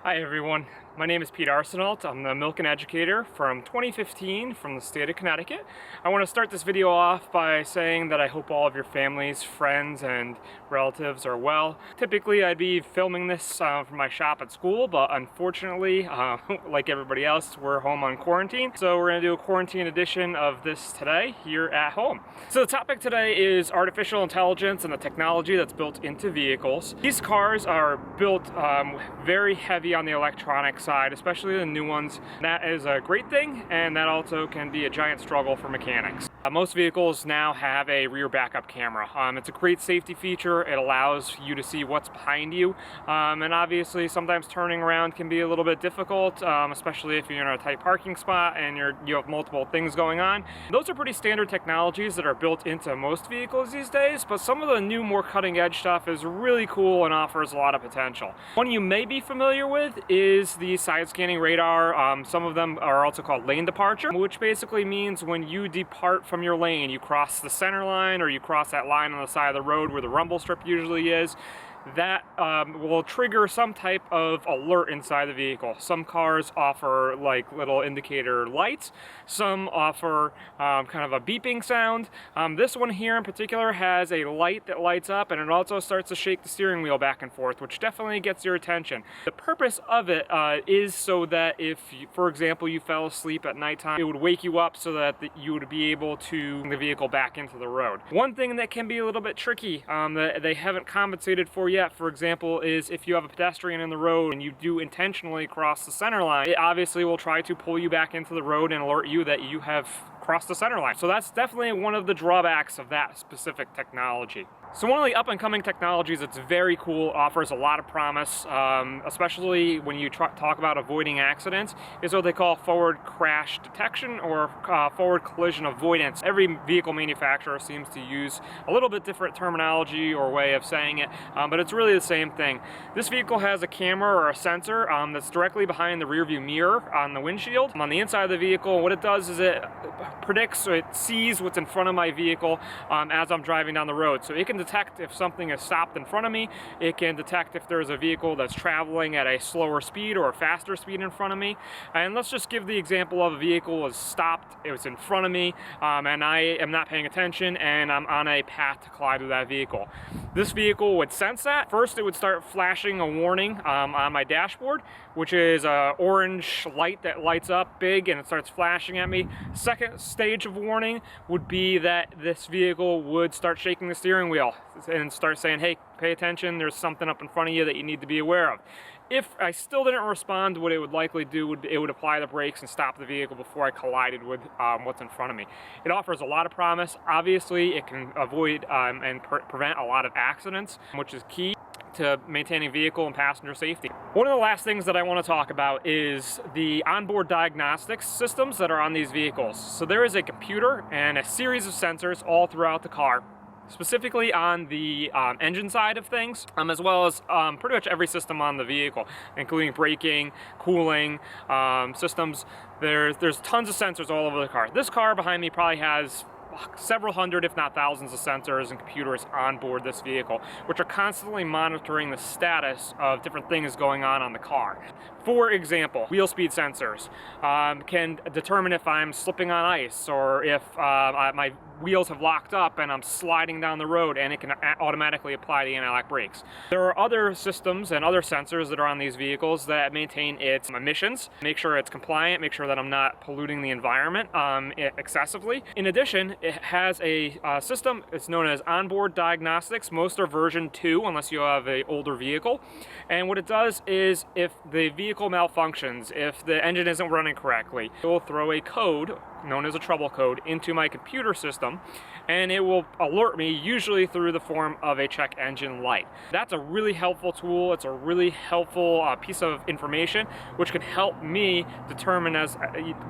Hi everyone, my name is Peter Arseneault. I'm the Milken Educator from 2015 from the state of Connecticut. I want to start this video off by saying that I hope all of your families, friends, and relatives are well. Typically I'd be filming this from my shop at school, but unfortunately, like everybody else, we're home on quarantine. So we're going to do a quarantine edition of this today here at home. So the topic today is artificial intelligence and the technology that's built into vehicles. These cars are built very heavy on the electronic side, especially the new ones. That is a great thing, and that also can be a giant struggle for mechanics. Most vehicles now have a rear backup camera. It's a great safety feature. It allows you to see what's behind you, and obviously sometimes turning around can be a little bit difficult, especially if you're in a tight parking spot and you have multiple things going on. Those are pretty standard technologies that are built into most vehicles these days, but some of the new, more cutting-edge stuff is really cool and offers a lot of potential. One you may be familiar with is the side-scanning radar. Some of them are also called lane departure, which basically means when you depart from your lane, you cross the center line or you cross that line on the side of the road where the rumble strip usually is, that will trigger some type of alert inside the vehicle. Some cars offer like little indicator lights, some offer kind of a beeping sound. This one here in particular has a light that lights up, and it also starts to shake the steering wheel back and forth, which definitely gets your attention. The purpose of it is so that if, for example, you fell asleep at nighttime, it would wake you up so that you would be able to bring the vehicle back into the road. One thing that can be a little bit tricky that they haven't compensated for yet, for example, is if you have a pedestrian in the road and you do intentionally cross the center line, it obviously will try to pull you back into the road and alert you that you have crossed the center line. So that's definitely one of the drawbacks of that specific technology. So one of the up-and-coming technologies that's very cool, offers a lot of promise, especially when you talk about avoiding accidents, is what they call forward crash detection or forward collision avoidance. Every vehicle manufacturer seems to use a little bit different terminology or way of saying it, but it's really the same thing. This vehicle has a camera or a sensor that's directly behind the rearview mirror on the windshield. On the inside of the vehicle, what it does is it predicts, or it sees what's in front of my vehicle as I'm driving down the road. So it can detect if something is stopped in front of me. It can detect if there's a vehicle that's traveling at a slower speed or a faster speed in front of me. And let's just give the example of a vehicle was stopped, it was in front of me, and I am not paying attention and I'm on a path to collide with that vehicle. This vehicle would sense that. First, it would start flashing a warning on my dashboard, which is an orange light that lights up big and it starts flashing at me. Second stage of warning would be that this vehicle would start shaking the steering wheel and start saying, hey, pay attention, there's something up in front of you that you need to be aware of. If I still didn't respond, what it would likely do, it would apply the brakes and stop the vehicle before I collided with what's in front of me. It offers a lot of promise. Obviously, it can avoid and prevent a lot of accidents, which is key to maintaining vehicle and passenger safety. One of the last things that I want to talk about is the onboard diagnostics systems that are on these vehicles. So there is a computer and a series of sensors all throughout the car, specifically on the engine side of things, as well as pretty much every system on the vehicle, including braking, cooling systems. There's tons of sensors all over the car. This car behind me probably has several hundred, if not thousands, of sensors and computers on board this vehicle, which are constantly monitoring the status of different things going on the car. For example, wheel speed sensors can determine if I'm slipping on ice or if my wheels have locked up and I'm sliding down the road, and it can automatically apply the anti-lock brakes. There are other systems and other sensors that are on these vehicles that maintain its emissions, make sure it's compliant, make sure that I'm not polluting the environment excessively. In addition, it has a system, it's known as Onboard Diagnostics. Most are version 2 unless you have an older vehicle. And what it does is if the vehicle malfunctions, if the engine isn't running correctly, it will throw a code known as a trouble code into my computer system, and it will alert me, usually through the form of a check engine light. That's a really helpful tool. It's a really helpful piece of information which can help me determine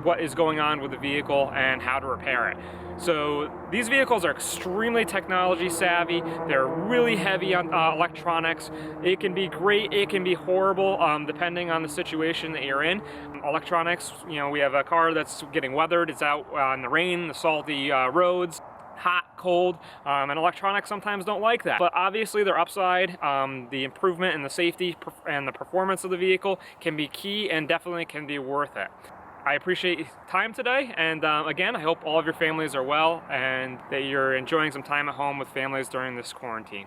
what is going on with the vehicle and how to repair it. So these vehicles are extremely technology savvy. They're really heavy on electronics. It can be great, it can be horrible, depending on the situation that you're in. Electronics, you know, we have a car that's getting weathered, it's out in the rain, the salty roads. Hot, cold, and electronics sometimes don't like that. But obviously their upside, the improvement in the safety and the performance of the vehicle can be key and definitely can be worth it. I appreciate your time today, and again, I hope all of your families are well and that you're enjoying some time at home with families during this quarantine.